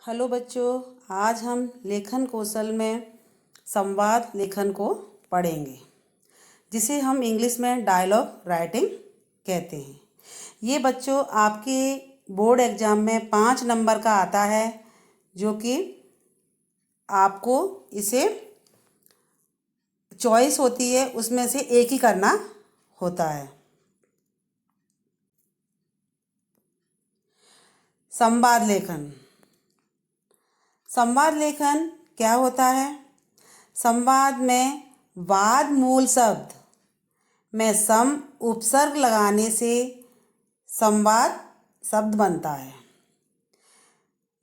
Hello बच्चों, आज हम लेखन कौशल में संवाद लेखन को पढ़ेंगे, जिसे हम इंग्लिश में डायलॉग राइटिंग कहते हैं। ये बच्चों आपके बोर्ड एग्ज़ाम में 5 नंबर का आता है, जो कि आपको इसे चॉइस होती है, उसमें से एक ही करना होता है। संवाद लेखन। संवाद लेखन क्या होता है? संवाद में वाद मूल शब्द में सम उपसर्ग लगाने से संवाद शब्द बनता है,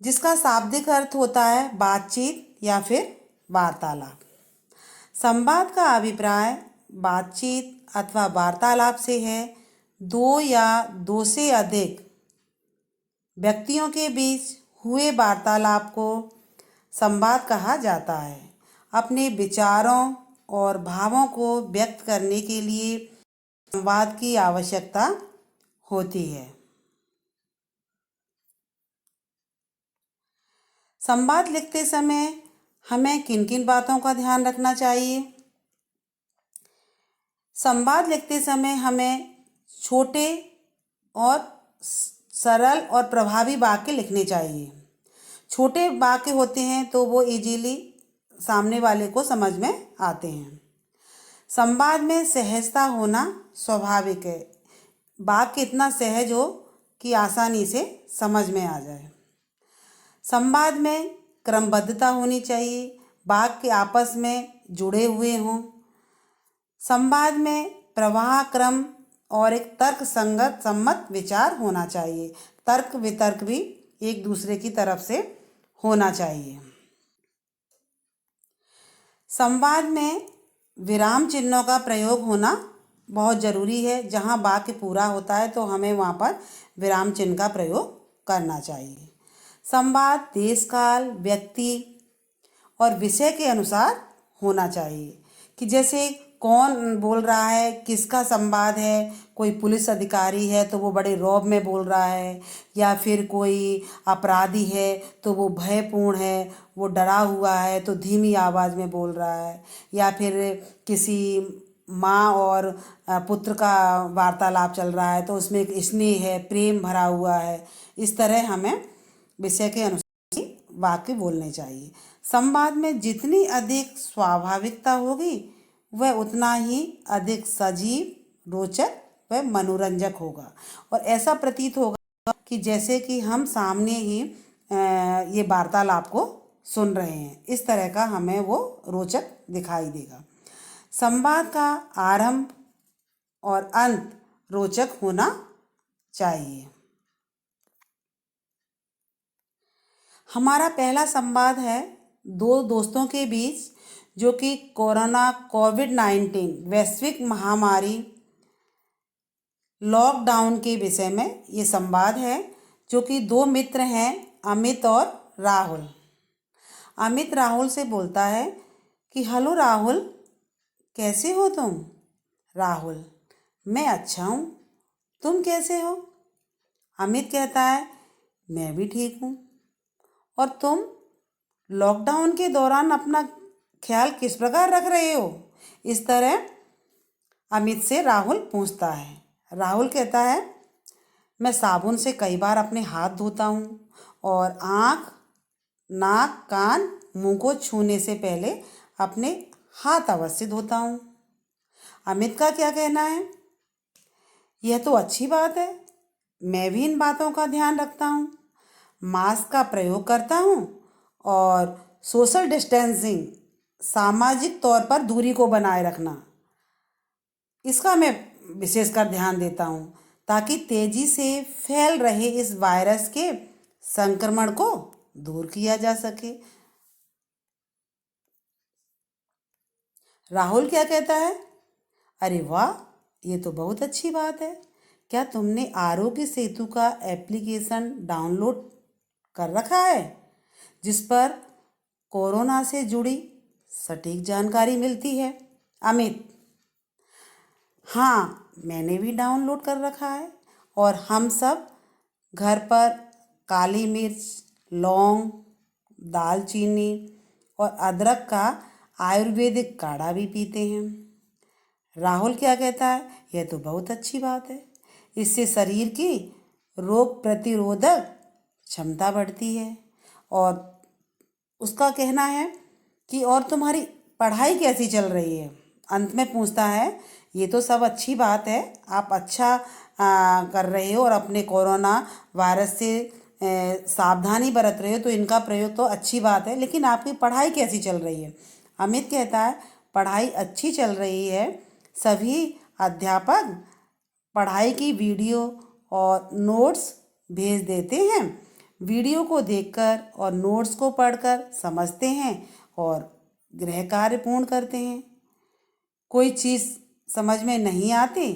जिसका शाब्दिक अर्थ होता है बातचीत या फिर वार्तालाप। संवाद का अभिप्राय बातचीत अथवा वार्तालाप से है। दो या दो से अधिक व्यक्तियों के बीच हुए वार्तालाप को संवाद कहा जाता है। अपने विचारों और भावों को व्यक्त करने के लिए संवाद की आवश्यकता होती है। संवाद लिखते समय हमें किन किन बातों का ध्यान रखना चाहिए? संवाद लिखते समय हमें छोटे और सरल और प्रभावी वाक्य लिखने चाहिए। छोटे वाक्य होते हैं तो वो इजीली सामने वाले को समझ में आते हैं। संवाद में सहजता होना स्वाभाविक है। वाक्य इतना सहज हो कि आसानी से समझ में आ जाए। संवाद में क्रमबद्धता होनी चाहिए, वाक्य आपस में जुड़े हुए हों। संवाद में प्रवाह क्रम और एक तर्क संगत सम्मत विचार होना चाहिए। तर्क वितर्क भी एक दूसरे की तरफ से होना चाहिए। संवाद में विराम चिन्हों का प्रयोग होना बहुत ज़रूरी है। जहाँ वाक्य पूरा होता है तो हमें वहाँ पर विराम चिन्ह का प्रयोग करना चाहिए। संवाद देश काल, व्यक्ति और विषय के अनुसार होना चाहिए, कि जैसे कौन बोल रहा है, किसका संवाद है। कोई पुलिस अधिकारी है तो वो बड़े रौब में बोल रहा है, या फिर कोई अपराधी है तो वो भयपूर्ण है, वो डरा हुआ है तो धीमी आवाज़ में बोल रहा है, या फिर किसी माँ और पुत्र का वार्तालाप चल रहा है तो उसमें एक स्नेह है, प्रेम भरा हुआ है। इस तरह हमें विषय के अनुसार ही वाक्य बोलने चाहिए। संवाद में जितनी अधिक स्वाभाविकता होगी वह उतना ही अधिक सजीव, रोचक व मनोरंजक होगा, और ऐसा प्रतीत होगा कि जैसे कि हम सामने ही ये वार्तालाप को सुन रहे हैं। इस तरह का हमें वो रोचक दिखाई देगा। संवाद का आरंभ और अंत रोचक होना चाहिए। हमारा पहला संवाद है दो दोस्तों के बीच, जो कि कोविड-19 वैश्विक महामारी लॉकडाउन के विषय में ये संवाद है, जो कि दो मित्र हैं, अमित और राहुल। अमित राहुल से बोलता है कि हेलो राहुल, कैसे हो तुम? राहुल: मैं अच्छा हूँ, तुम कैसे हो? अमित कहता है, मैं भी ठीक हूँ। और तुम लॉकडाउन के दौरान अपना ख्याल किस प्रकार रख रहे हो? इस तरह अमित से राहुल पूछता है। राहुल कहता है, मैं साबुन से कई बार अपने हाथ धोता हूँ और आँख, नाक, कान, मुंह को छूने से पहले अपने हाथ अवश्य धोता हूँ। अमित का क्या कहना है? यह तो अच्छी बात है, मैं भी इन बातों का ध्यान रखता हूँ। मास्क का प्रयोग करता हूँ और सोशल डिस्टेंसिंग, सामाजिक तौर पर दूरी को बनाए रखना, इसका मैं विशेषकर ध्यान देता हूँ, ताकि तेजी से फैल रहे इस वायरस के संक्रमण को दूर किया जा सके। राहुल क्या कहता है? अरे वाह, ये तो बहुत अच्छी बात है। क्या तुमने आरोग्य सेतु का एप्लीकेशन डाउनलोड कर रखा है, जिस पर कोरोना से जुड़ी सटीक जानकारी मिलती है? अमित: हाँ, मैंने भी डाउनलोड कर रखा है, और हम सब घर पर काली मिर्च, लौंग, दालचीनी और अदरक का आयुर्वेदिक काढ़ा भी पीते हैं। राहुल क्या कहता है, यह तो बहुत अच्छी बात है, इससे शरीर की रोग प्रतिरोधक क्षमता बढ़ती है। और उसका कहना है कि और तुम्हारी पढ़ाई कैसी चल रही है। अंत में पूछता है, ये तो सब अच्छी बात है, आप अच्छा कर रहे हो और अपने कोरोना वायरस से सावधानी बरत रहे हो, तो इनका प्रयोग तो अच्छी बात है, लेकिन आपकी पढ़ाई कैसी चल रही है। अमित कहता है, पढ़ाई अच्छी चल रही है, सभी अध्यापक पढ़ाई की वीडियो और नोट्स भेज देते हैं। वीडियो को देखकर और नोट्स को पढ़कर समझते हैं और गृह कार्य पूर्ण करते हैं। कोई चीज़ समझ में नहीं आती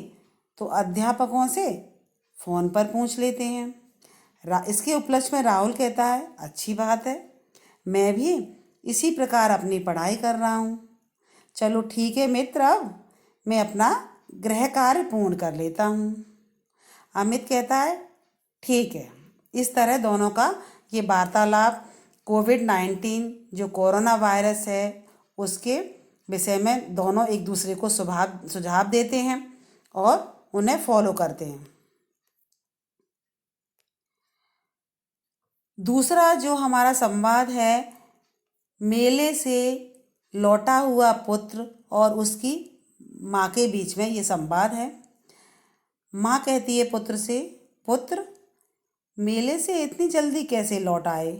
तो अध्यापकों से फ़ोन पर पूछ लेते हैं। इसके उपलक्ष्य में राहुल कहता है, अच्छी बात है, मैं भी इसी प्रकार अपनी पढ़ाई कर रहा हूँ। चलो ठीक है मित्र, अब मैं अपना गृह कार्य पूर्ण कर लेता हूँ। अमित कहता है, ठीक है। इस तरह दोनों का ये वार्तालाप कोविड-19 जो कोरोना वायरस है उसके विषय में दोनों एक दूसरे को सुझाव देते हैं और उन्हें फॉलो करते हैं। दूसरा जो हमारा संवाद है, मेले से लौटा हुआ पुत्र और उसकी माँ के बीच में ये संवाद है। माँ कहती है पुत्र से, पुत्र मेले से इतनी जल्दी कैसे लौट आए।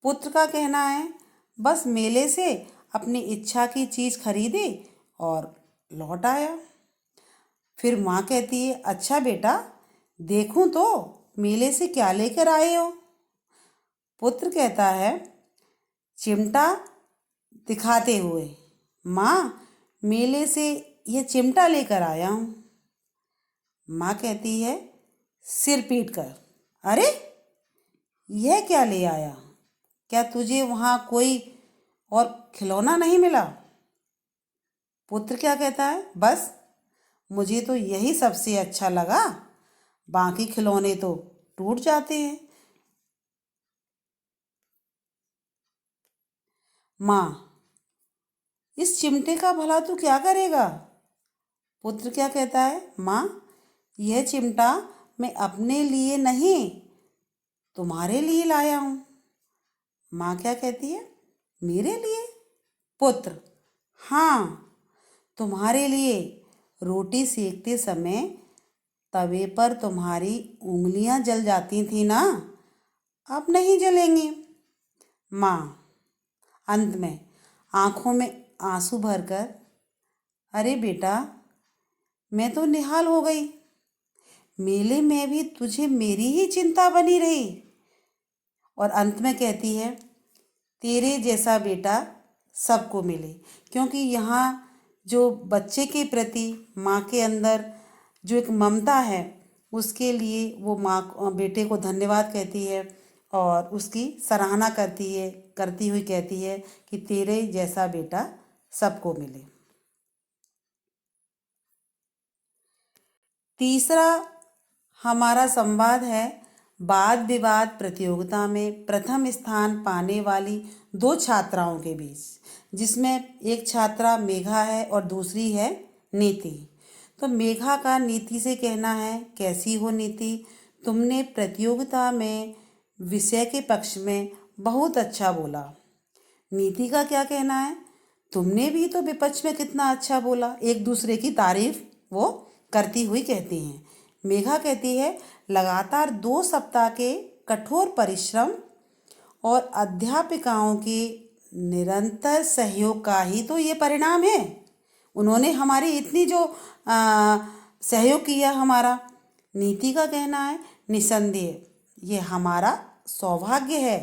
पुत्र का कहना है, बस मेले से अपनी इच्छा की चीज़ खरीदी और लौट आया। फिर माँ कहती है, अच्छा बेटा, देखूं तो मेले से क्या लेकर आए हो। पुत्र कहता है, चिमटा दिखाते हुए, माँ मेले से यह चिमटा लेकर आया हूँ। माँ कहती है सिर पीट कर, अरे यह क्या ले आया, क्या तुझे वहाँ कोई और खिलौना नहीं मिला। पुत्र क्या कहता है, बस मुझे तो यही सबसे अच्छा लगा, बाकी खिलौने तो टूट जाते हैं। माँ, इस चिमटे का भला तू क्या करेगा। पुत्र क्या कहता है, माँ यह चिमटा मैं अपने लिए नहीं तुम्हारे लिए लाया हूँ। माँ क्या कहती है, मेरे लिए। पुत्र, हाँ तुम्हारे लिए। रोटी सेकते समय तवे पर तुम्हारी उंगलियां जल जाती थी ना, अब नहीं जलेंगी। माँ अंत में आंखों में आंसू भरकर, अरे बेटा मैं तो निहाल हो गई, मेले में भी तुझे मेरी ही चिंता बनी रही। और अंत में कहती है, तेरे जैसा बेटा सबको मिले। क्योंकि यहाँ जो बच्चे के प्रति माँ के अंदर जो एक ममता है, उसके लिए वो माँ बेटे को धन्यवाद कहती है और उसकी सराहना करती हुई कहती है कि तेरे जैसा बेटा सबको मिले। तीसरा हमारा संवाद है, वाद विवाद प्रतियोगिता में प्रथम स्थान पाने वाली दो छात्राओं के बीच, जिसमें एक छात्रा मेघा है और दूसरी है नीति। तो मेघा का नीति से कहना है, कैसी हो नीति, तुमने प्रतियोगिता में विषय के पक्ष में बहुत अच्छा बोला। नीति का क्या कहना है, तुमने भी तो विपक्ष में कितना अच्छा बोला। एक दूसरे की तारीफ वो करती हुई कहती हैं। मेघा कहती है, लगातार 2 सप्ताह के कठोर परिश्रम और अध्यापिकाओं के निरंतर सहयोग का ही तो ये परिणाम है। उन्होंने हमारी इतनी जो सहयोग किया हमारा। नीति का कहना है, निसंदेह ये हमारा सौभाग्य है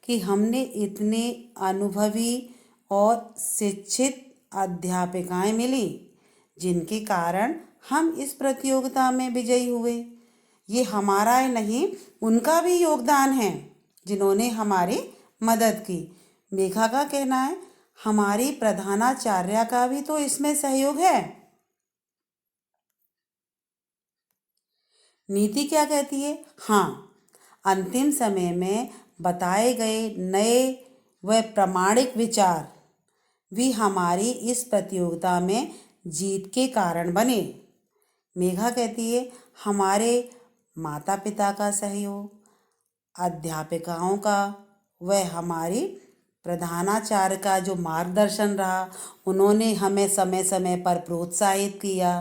कि हमने इतने अनुभवी और शिक्षित अध्यापिकाएं मिली, जिनके कारण हम इस प्रतियोगिता में विजयी हुए। ये हमारा ही नहीं, उनका भी योगदान है जिन्होंने हमारी मदद की। मेघा का कहना है, हमारी प्रधानाचार्य का भी तो इसमें सहयोग है। नीति क्या कहती है, हाँ अंतिम समय में बताए गए नए व प्रामाणिक विचार भी हमारी इस प्रतियोगिता में जीत के कारण बने। मेघा कहती है हमारे माता पिता का सहयोग, अध्यापिकाओं का व हमारी प्रधानाचार्य का जो मार्गदर्शन रहा, उन्होंने हमें समय समय पर प्रोत्साहित किया,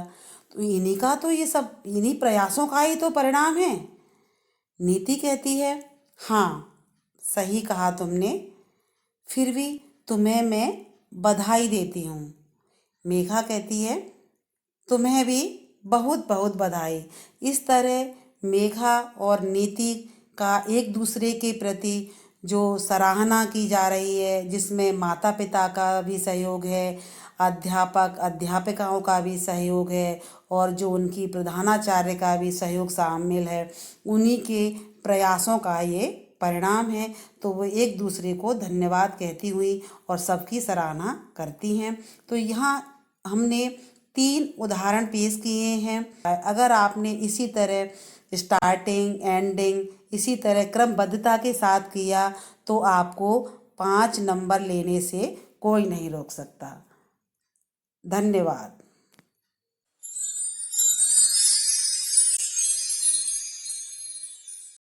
तो इन्हीं का तो ये सब, इन्हीं प्रयासों का ही तो परिणाम है। नीति कहती है हाँ सही कहा तुमने, फिर भी तुम्हें मैं बधाई देती हूँ। मेघा कहती है तुम्हें भी बहुत बहुत बधाई। इस तरह मेघा और नीति का एक दूसरे के प्रति जो सराहना की जा रही है, जिसमें माता पिता का भी सहयोग है, अध्यापक अध्यापिकाओं का भी सहयोग है और जो उनकी प्रधानाचार्य का भी सहयोग शामिल है, उन्हीं के प्रयासों का ये परिणाम है। तो वो एक दूसरे को धन्यवाद कहती हुई और सबकी सराहना करती हैं। तो यहाँ हमने 3 उदाहरण पेश किए हैं। अगर आपने इसी तरह स्टार्टिंग एंडिंग इसी तरह क्रमबद्धता के साथ किया तो आपको 5 नंबर लेने से कोई नहीं रोक सकता। धन्यवाद।